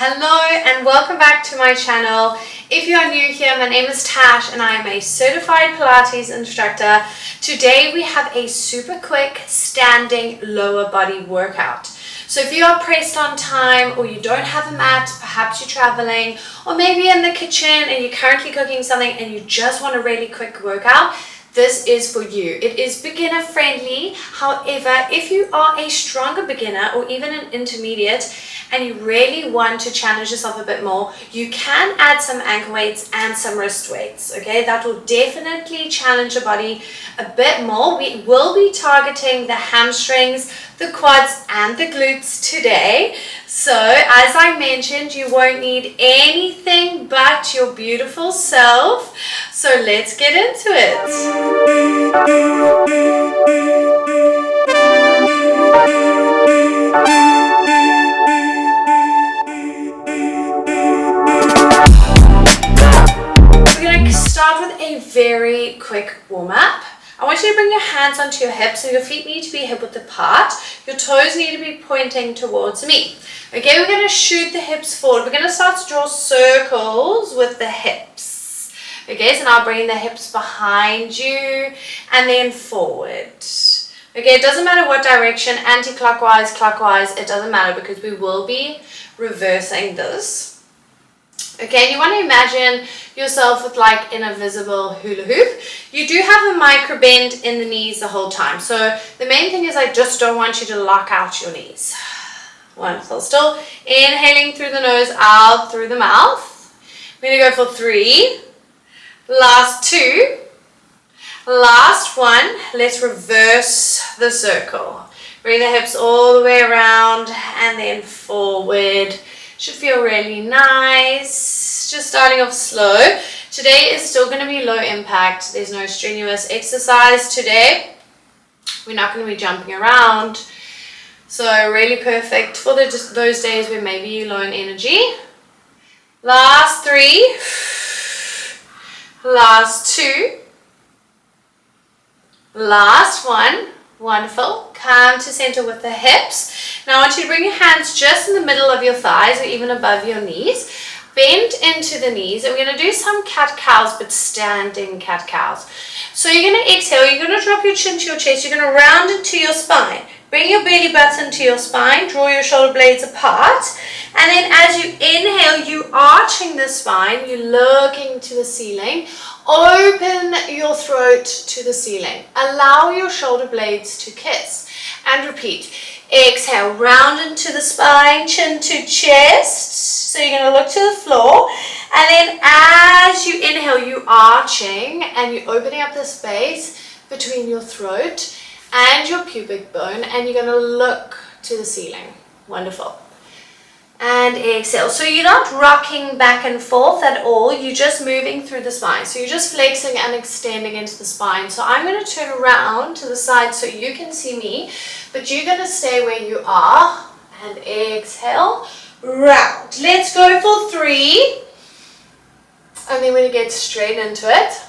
Hello and welcome back to my channel. If you are new here, my name is Tash and I am a certified Pilates instructor. Today we have a super quick standing lower body workout. So if you are pressed on time or you don't have a mat, perhaps you're traveling or maybe in the kitchen and you're currently cooking something and you just want a really quick workout, this is for you. It is beginner friendly. However, if you are a stronger beginner or even an intermediate and you really want to challenge yourself a bit more, you can add some ankle weights and some wrist weights. Okay, that will definitely challenge your body a bit more. We will be targeting the hamstrings, the quads and the glutes today. So as I mentioned, you won't need anything but your beautiful self. So let's get into it. We're going to start with a very quick warm-up. I want you to bring your hands onto your hips, so your feet need to be hip width apart. Your toes need to be pointing towards me. Okay, we're going to shoot the hips forward. We're going to start to draw circles with the hips. Okay, so now bring the hips behind you and then forward. Okay, it doesn't matter what direction, anti-clockwise, clockwise, it doesn't matter because we will be reversing this. Okay, and you want to imagine yourself with like an invisible hula hoop. You do have a micro bend in the knees the whole time. So the main thing is I just don't want you to lock out your knees. Wonderful. Still inhaling through the nose, out through the mouth. We're going to go for 3. Last 2. Last 1. Let's reverse the circle. Bring the hips all the way around and then forward. Should feel really nice. Just starting off slow. Today is still going to be low impact. There's no strenuous exercise today. We're not going to be jumping around. So really perfect for those days where maybe you're low in energy. Last 3. Last 2. Last 1. Wonderful. Come to center with the hips. Now I want you to bring your hands just in the middle of your thighs or even above your knees. Bend into the knees and we're going to do some cat-cows, but standing cat-cows. So you're going to exhale, you're going to drop your chin to your chest, you're going to round into your spine. Bring your belly button to your spine, draw your shoulder blades apart. And then as you inhale, you're arching the spine, you're looking to the ceiling. Open your throat to the ceiling. Allow your shoulder blades to kiss. And repeat. Exhale, round into the spine, chin to chest. So you're going to look to the floor. And then as you inhale, you're arching and you're opening up the space between your throat and your pubic bone. And you're going to look to the ceiling. Wonderful. And exhale. So you're not rocking back and forth at all. You're just moving through the spine. So you're just flexing and extending into the spine. So I'm going to turn around to the side so you can see me. But you're going to stay where you are. And exhale. Round. Let's go for 3. And then we're going to get straight into it.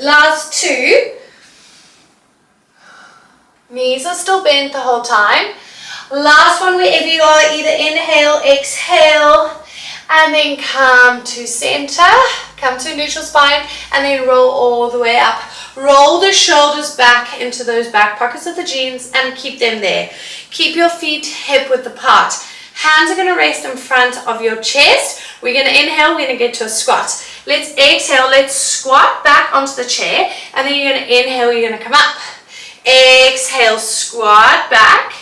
Last 2. Knees are still bent the whole time. Last one, wherever you are, either inhale, exhale, and then come to center, come to neutral spine, and then roll all the way up. Roll the shoulders back into those back pockets of the jeans and keep them there. Keep your feet hip width apart. Hands are going to rest in front of your chest. We're going to inhale, we're going to get to a squat. Let's exhale, let's squat back onto the chair, and then you're going to inhale, you're going to come up. Exhale, squat back.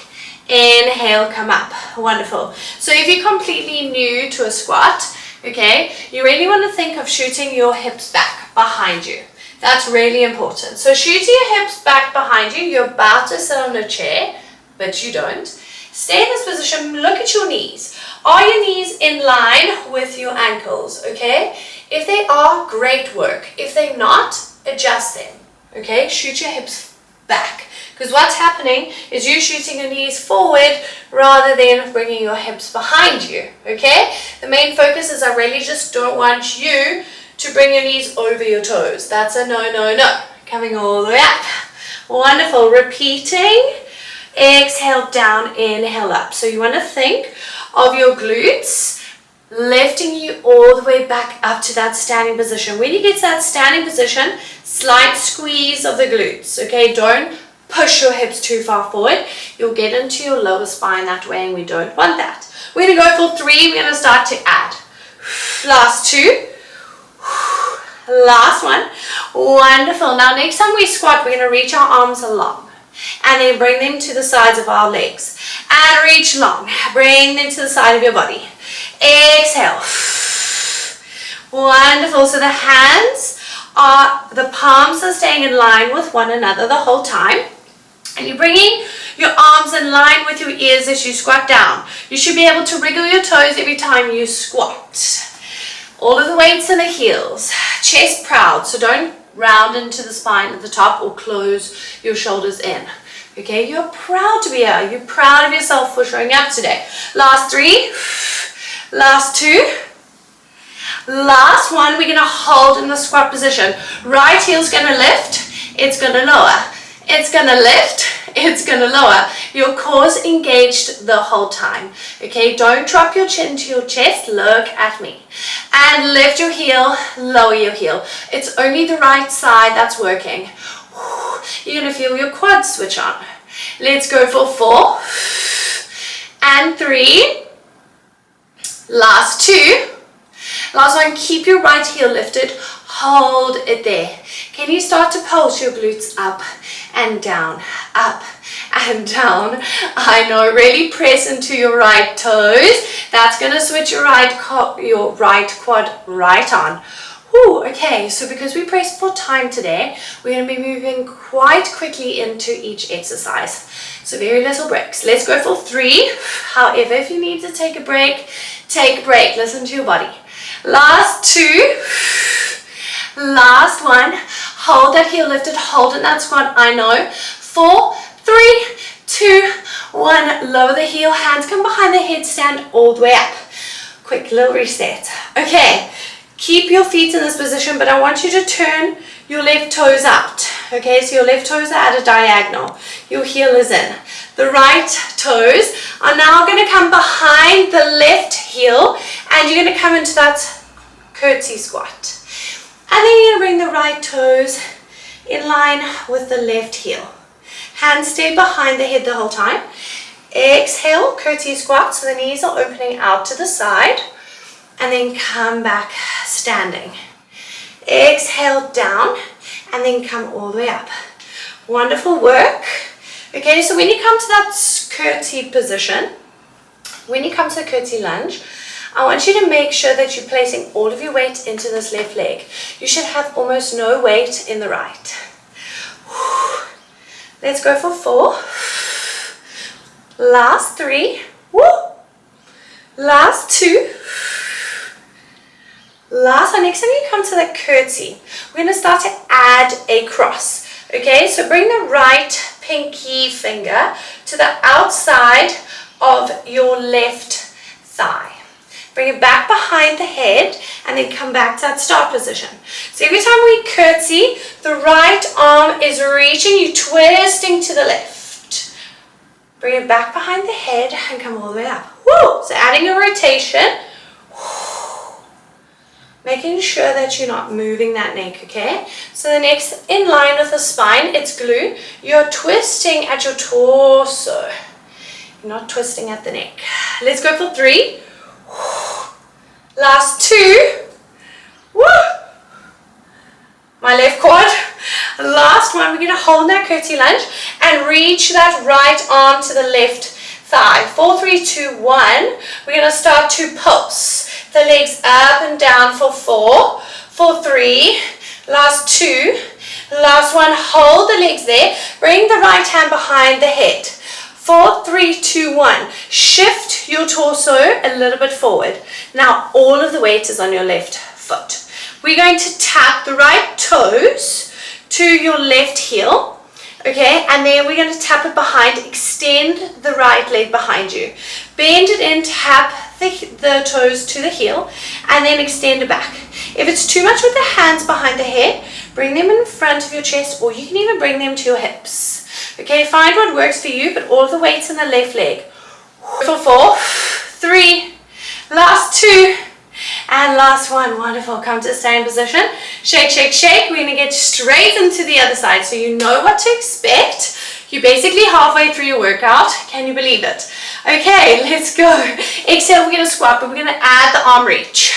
Inhale, come up. Wonderful. So if you're completely new to a squat, okay, you really want to think of shooting your hips back behind you. That's really important. So shooting your hips back behind you, you're about to sit on a chair, but you don't. Stay in this position, look at your knees. Are your knees in line with your ankles, okay? If they are, great work. If they're not, adjust them, okay? Shoot your hips back. Because what's happening is you shooting your knees forward rather than bringing your hips behind you, okay? The main focus is I really just don't want you to bring your knees over your toes. That's a no, no, no. Coming all the way up. Wonderful. Repeating. exhale down, inhale up. So you want to think of your glutes lifting you all the way back up to that standing position. When you get to that standing position, slight squeeze of the glutes, okay? Don't push your hips too far forward. You'll get into your lower spine that way, and we don't want that. We're going to go for 3. We're going to start to add. Last 2. Last one. Wonderful. Now next time we squat, we're going to reach our arms along and then bring them to the sides of our legs. And reach long. Bring them to the side of your body. Exhale. Wonderful. So the hands are, the palms are staying in line with one another the whole time. And you're bringing your arms in line with your ears as you squat down. You should be able to wriggle your toes every time you squat. All of the weights in the heels. Chest proud, so don't round into the spine at the top or close your shoulders in. Okay, you're proud to be here. You're proud of yourself for showing up today. Last 3. Last 2. Last one, we're going to hold in the squat position. Right heel's going to lift, it's going to lower. It's going to lift, it's going to lower. Your core's engaged the whole time. Okay, don't drop your chin to your chest, look at me. And lift your heel, lower your heel. It's only the right side that's working. You're going to feel your quads switch on. Let's go for 4 and 3. Last 2. Last one, keep your right heel lifted, hold it there. Can you start to pulse your glutes up and down, up and down? I know, really press into your right toes. That's going to switch your right quad right on. Whew, okay, so because we pressed for time today, we're going to be moving quite quickly into each exercise. So very little breaks. Let's go for 3. However, if you need to take a break, take a break. Listen to your body. Last 2. Last one. Hold that heel lifted. Hold in that squat. I know. 4, 3, 2, 1. Lower the heel. Hands come behind the head. Stand all the way up. Quick little reset. Okay. Keep your feet in this position, but I want you to turn your left toes out. Okay, so your left toes are at a diagonal. Your heel is in. The right toes are now going to come behind the left heel, and you're going to come into that curtsy squat. And then you're going to bring the right toes in line with the left heel. Hands stay behind the head the whole time. Exhale, curtsy squat, so the knees are opening out to the side. And then come back standing. Exhale down and then come all the way up. Wonderful work. Okay, so when you come to that curtsy position, when you come to the curtsy lunge, I want you to make sure that you're placing all of your weight into this left leg. You should have almost no weight in the right. Let's go for 4. Last 3. Last 2. Last one. Next time you come to the curtsy, we're going to start to add a cross. Okay, so bring the right pinky finger to the outside of your left thigh. Bring it back behind the head and then come back to that start position. So every time we curtsy, the right arm is reaching, you twisting to the left. Bring it back behind the head and come all the way up. Woo! So adding a rotation. Making sure that you're not moving that neck, okay? So the neck's in line with the spine, it's glute. You're twisting at your torso. You're not twisting at the neck. Let's go for 3. Last 2. Woo! My left quad. Last one, we're gonna hold that curtsy lunge and reach that right arm to the left thigh. 4, 3, 2, 1. We're gonna start to pulse. The legs up and down for 4, for 3, last 2, last one, hold the legs there, bring the right hand behind the head, 4, 3, 2, 1, shift your torso a little bit forward. Now all of the weight is on your left foot. We're going to tap the right toes to your left heel, okay, and then we're going to tap it behind, extend the right leg behind you, bend it in, tap the toes to the heel, and then extend it back. If it's too much with the hands behind the head, bring them in front of your chest, or you can even bring them to your hips. Okay, find what works for you, but all of the weight's in the left leg. For 4, 3, last 2, and last 1. Wonderful. Come to stay in position. Shake, shake, shake. We're going to get straight into the other side, so you know what to expect. You're basically halfway through your workout. Can you believe it? Okay, let's go. Exhale, we're going to squat, but we're going to add the arm reach.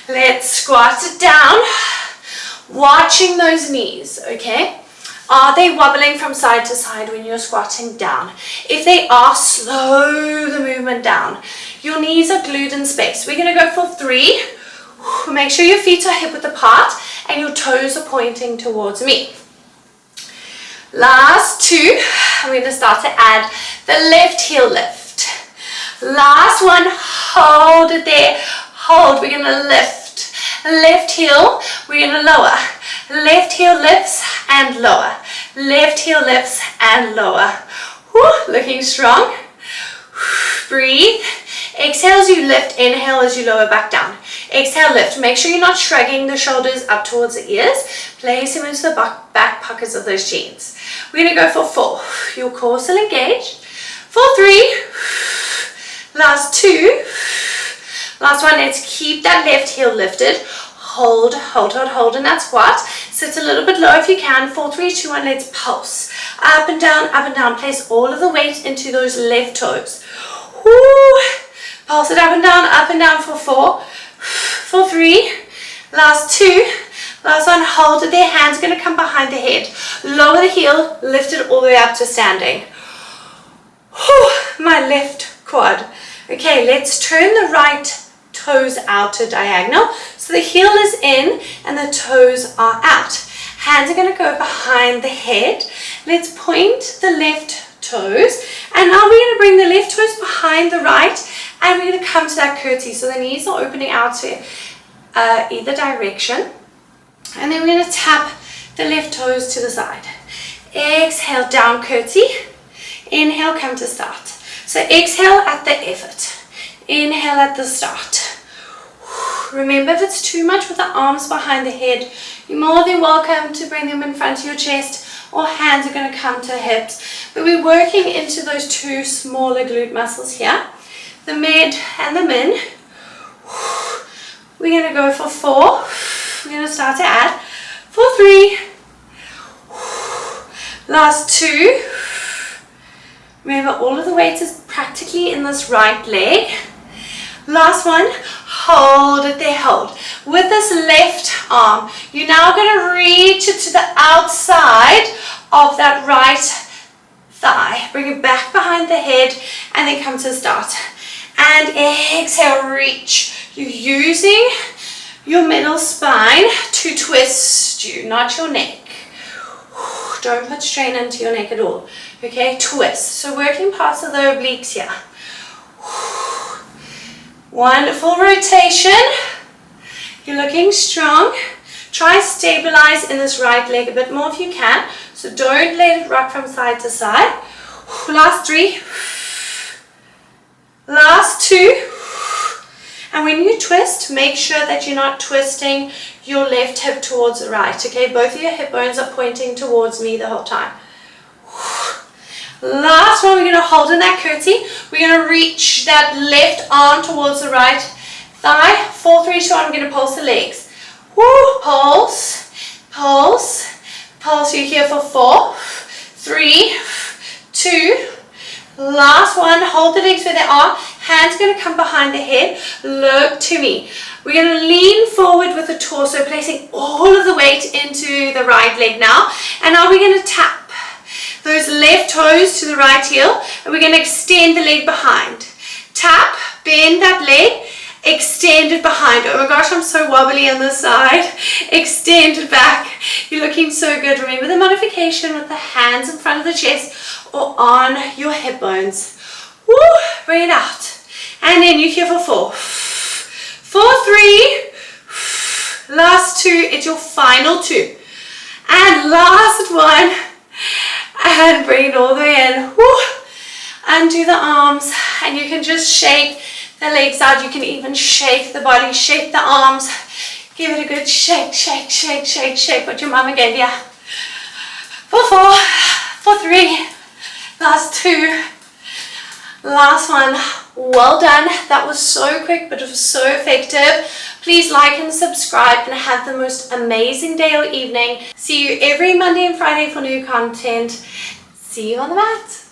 Let's squat it down. Watching those knees, okay? Are they wobbling from side to side when you're squatting down? If they are, slow the movement down. Your knees are glued in space. We're going to go for 3. Make sure your feet are hip width apart and your toes are pointing towards me. Last 2. We're going to start to add the left heel lift. Last 1. Hold it there. Hold. We're going to lift. Left heel. We're going to lower. Left heel lifts and lower. Left heel lifts and lower. Looking strong. Breathe. Exhale as you lift. Inhale as you lower back down. Exhale, lift. Make sure you're not shrugging the shoulders up towards the ears. Place them into the back pockets of those jeans. We're going to go for 4. Your core still engaged. For 3. Last 2. Last 1. Let's keep that left heel lifted. Hold, hold, hold, hold in that squat. Sit a little bit low if you can. 4, 3, 2, 1. Let's pulse. Up and down, up and down. Place all of the weight into those left toes. Woo. Pulse it up and down for 4. For 3. Last 2. Last 1. Hold it there. Hands going to come behind the head. Lower the heel. Lift it all the way up to standing. Whew, my left quad. Okay, let's turn the right toes out to diagonal. So the heel is in and the toes are out. Hands are going to go behind the head. Let's point the left toes. And now we're going to bring the left toes behind the right. And we're going to come to that curtsy. So the knees are opening out to either direction. And then we're going to tap the left toes to the side. Exhale, down curtsy. Inhale, come to start. So exhale at the effort. Inhale at the start. Remember, if it's too much with the arms behind the head, you're more than welcome to bring them in front of your chest, or hands are going to come to hips. But we're working into those 2 smaller glute muscles here, the mid and the min. We're going to go for 4. We're going to start to add. For 3. Last 2. Remember, all of the weight is practically in this right leg. Last 1. Hold it there, hold. With this left arm, you're now going to reach it to the outside of that right thigh. Bring it back behind the head and then come to the start. And exhale, reach. You're using your middle spine to twist you, not your neck. Don't put strain into your neck at all. Okay, twist. So working past the obliques here. Wonderful rotation. You're looking strong. Try stabilize in this right leg a bit more if you can. So don't let it rock from side to side. Last 3. Last 2. And when you twist, make sure that you're not twisting your left hip towards the right. Okay, both of your hip bones are pointing towards me the whole time. Last one, we're going to hold in that curtsy. We're going to reach that left arm towards the right thigh. 4, 3, 2, 1. We're going to pulse the legs. Woo, pulse, pulse, pulse. You're here for 4, 3, 2. Last one, hold the legs where they are. Hands going to come behind the head. Look to me. We're going to lean forward with the torso, placing all of the weight into the right leg now. And now we're going to tap those left toes to the right heel, and we're going to extend the leg behind. Tap, bend that leg, extend it behind. Oh my gosh, I'm so wobbly on this side. Extend it back. You're looking so good. Remember the modification with the hands in front of the chest or on your hip bones. Woo, bring it out. And then you're here for 4. For 3. Last 2, it's your final 2. And last 1. And bring it all the way in. Woo. Undo the arms, and you can just shake the legs out. You can even shake the body, shake the arms. Give it a good shake, shake, shake, shake, shake. What your mama gave you. For 4, for 3, last 2, last one. Well done. That was so quick, but it was so effective. Please like and subscribe and have the most amazing day or evening. See you every Monday and Friday for new content. See you on the mat.